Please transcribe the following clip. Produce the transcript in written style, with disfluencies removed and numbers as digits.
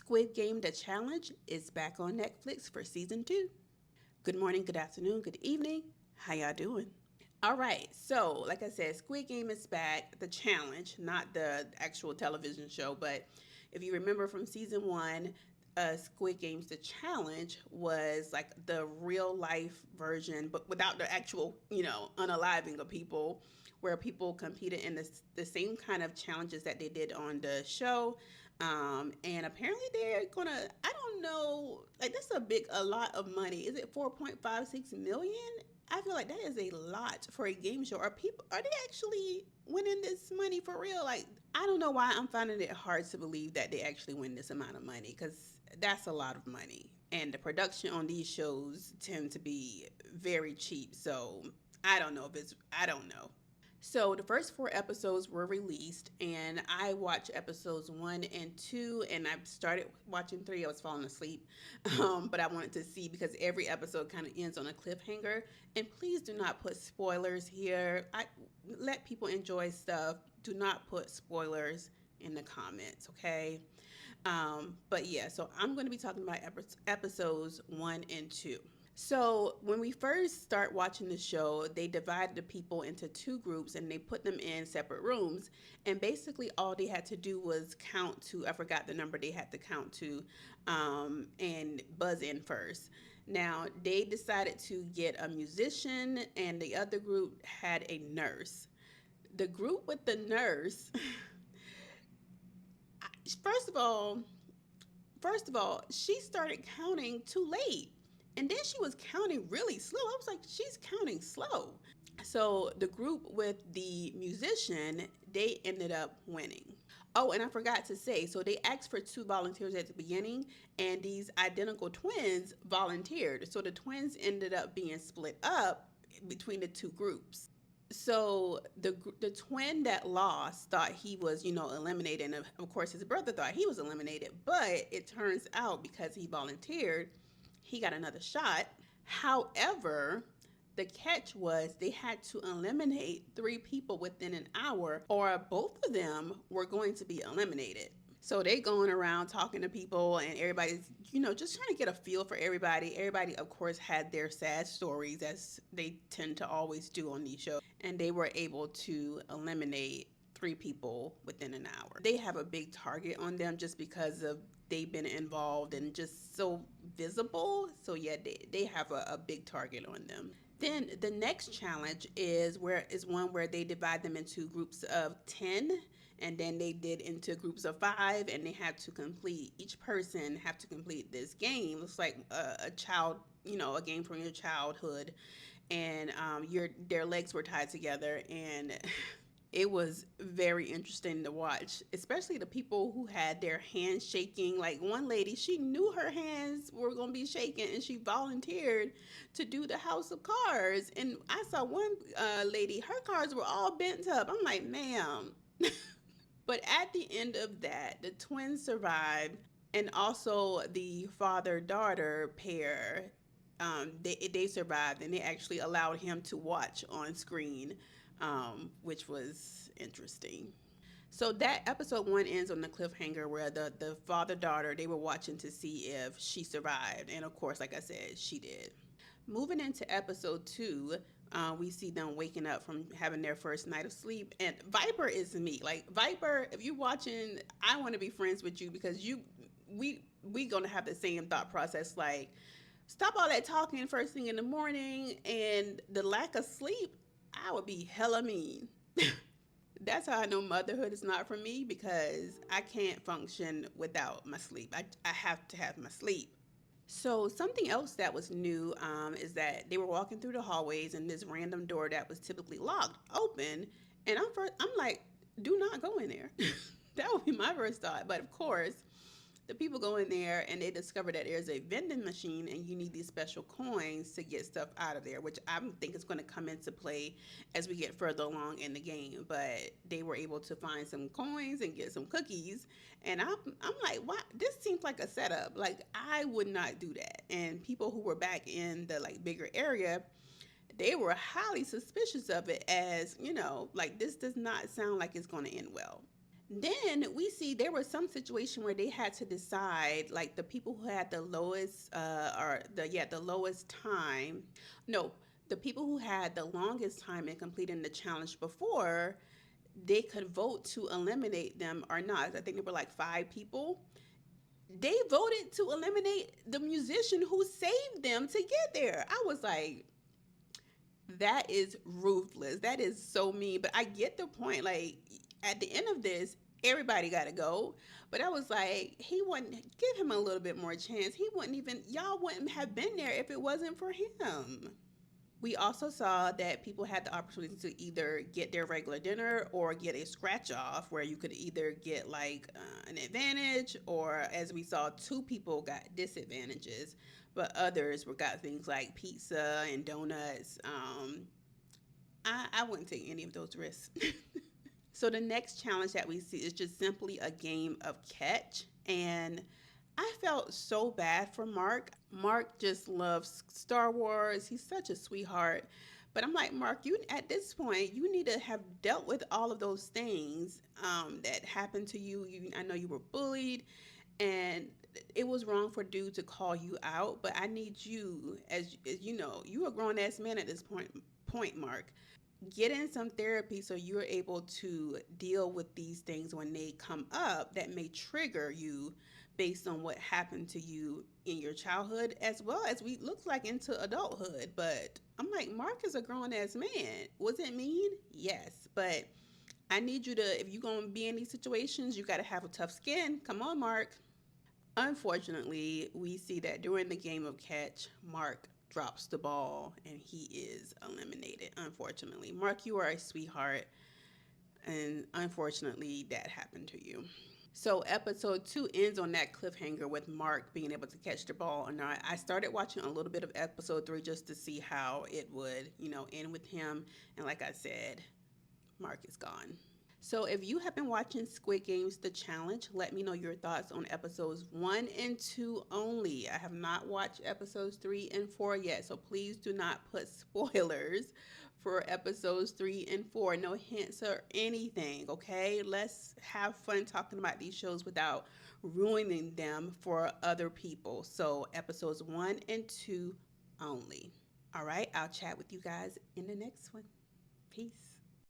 Squid Game The Challenge is back on Netflix for season 2. Good morning, good afternoon, good evening. How y'all doing? All right, so like I said, Squid Game is back. The challenge, not the actual television show, but if you remember from season 1, Squid Game's The Challenge was like the real life version, but without the actual, unaliving of people, where people competed in the same kind of challenges that they did on the show. And apparently they're gonna, I don't know, like that's a lot of money. Is it 4.56 million? I feel like that is a lot for a game show. Are they actually winning this money for real? Like, I don't know why I'm finding it hard to believe that they actually win this amount of money, because that's a lot of money. And the production on these shows tend to be very cheap. So I don't know. So the first 4 episodes were released, and I watched episodes 1 and 2, and I started watching 3. I was falling asleep, but I wanted to see because every episode kind of ends on a cliffhanger. And please do not put spoilers here. I let people enjoy stuff. Do not put spoilers in the comments, okay? But yeah, so I'm going to be talking about episodes 1 and 2. So when we first start watching the show, they divided the people into 2 groups and they put them in separate rooms. And basically, all they had to do was count to, I forgot the number they had to count to, and buzz in first. Now, they decided to get a musician, and the other group had a nurse. The group with the nurse, first of all, First of all, she started counting too late. And then she was counting really slow. I was like, she's counting slow. So the group with the musician, they ended up winning. Oh, and I forgot to say, so they asked for 2 volunteers at the beginning, and these identical twins volunteered. So the twins ended up being split up between the 2 groups. So the twin that lost thought he was, eliminated, and of course his brother thought he was eliminated. But it turns out because he volunteered, he got another shot. However, the catch was they had to eliminate 3 people within an hour, or both of them were going to be eliminated. So they going around talking to people, and everybody's, just trying to get a feel for everybody. Everybody, of course, had their sad stories, as they tend to always do on these shows. And they were able to eliminate 3 people within an hour. They have a big target on them just because of they've been involved and just so visible. So yeah, they have a big target on them. Then the next challenge is one where they divide them into groups of 10, and then they did into groups of 5, and they had to complete, each person have to complete this game. It's like a child, a game from your childhood, and their legs were tied together, and it was very interesting to watch, especially the people who had their hands shaking. Like one lady, she knew her hands were going to be shaking, and she volunteered to do the house of cards. And I saw one lady, her cards were all bent up. I'm like, ma'am. But at the end of that, the twins survived, and also the father daughter pair. They survived, and they actually allowed him to watch on screen, which was interesting. So that episode 1 ends on the cliffhanger where the father daughter, they were watching to see if she survived, and of course, like I said, she did. Moving into episode 2, we see them waking up from having their first night of sleep, and Viper is me. Like Viper, if you're watching, I want to be friends with you, because we gonna have the same thought process. Like, stop all that talking first thing in the morning, and the lack of sleep. I would be hella mean. That's how I know motherhood is not for me, because I can't function without my sleep. I have to have my sleep. So something else that was new, is that they were walking through the hallways, and this random door that was typically locked open, and I'm like, do not go in there. That would be my first thought. But of course, the people go in there and they discover that there's a vending machine, and you need these special coins to get stuff out of there, which I think is going to come into play as we get further along in the game. But they were able to find some coins and get some cookies, and I'm like, what? This seems like a setup. Like, I would not do that. And people who were back in the like bigger area, they were highly suspicious of it, as like, this does not sound like it's going to end well. Then we see there was some situation where they had to decide, like the people who had the lowest, or the lowest time. No, the people who had the longest time in completing the challenge before, they could vote to eliminate them or not. I think there were like 5 people. They voted to eliminate the musician who saved them to get there. I was like, that is ruthless. That is so mean. But I get the point. Like, at the end of this, everybody got to go. But I was like, he wouldn't give him a little bit more chance. He wouldn't even, y'all wouldn't have been there if it wasn't for him. We also saw that people had the opportunity to either get their regular dinner or get a scratch off, where you could either get like an advantage, or as we saw, 2 people got disadvantages, but others were got things like pizza and donuts. I wouldn't take any of those risks. So the next challenge that we see is just simply a game of catch. And I felt so bad for Mark. Mark just loves Star Wars. He's such a sweetheart. But I'm like, Mark, you at this point, you need to have dealt with all of those things that happened to you. I know you were bullied, and it was wrong for dude to call you out. But I need you, as you know, you a grown ass man at this point, Mark. Get in some therapy so you're able to deal with these things when they come up that may trigger you based on what happened to you in your childhood, as well as we looks like into adulthood. But I'm like, Mark is a grown ass man. Was it mean? Yes, but I need you to, if you're gonna be in these situations, you got to have a tough skin. Come on, Mark. Unfortunately, we see that during the game of catch, Mark drops the ball and he is eliminated. Unfortunately, Mark, you are a sweetheart, and unfortunately, that happened to you. So, episode 2 ends on that cliffhanger with Mark being able to catch the ball or not. I started watching a little bit of episode 3 just to see how it would, end with him. And like I said, Mark is gone. So, if you have been watching Squid Games The Challenge, let me know your thoughts on episodes 1 and 2 only. I have not watched episodes 3 and 4 yet, so please do not put spoilers for episodes 3 and 4. No hints or anything, okay? Let's have fun talking about these shows without ruining them for other people. So, episodes 1 and 2 only. All right, I'll chat with you guys in the next one. Peace.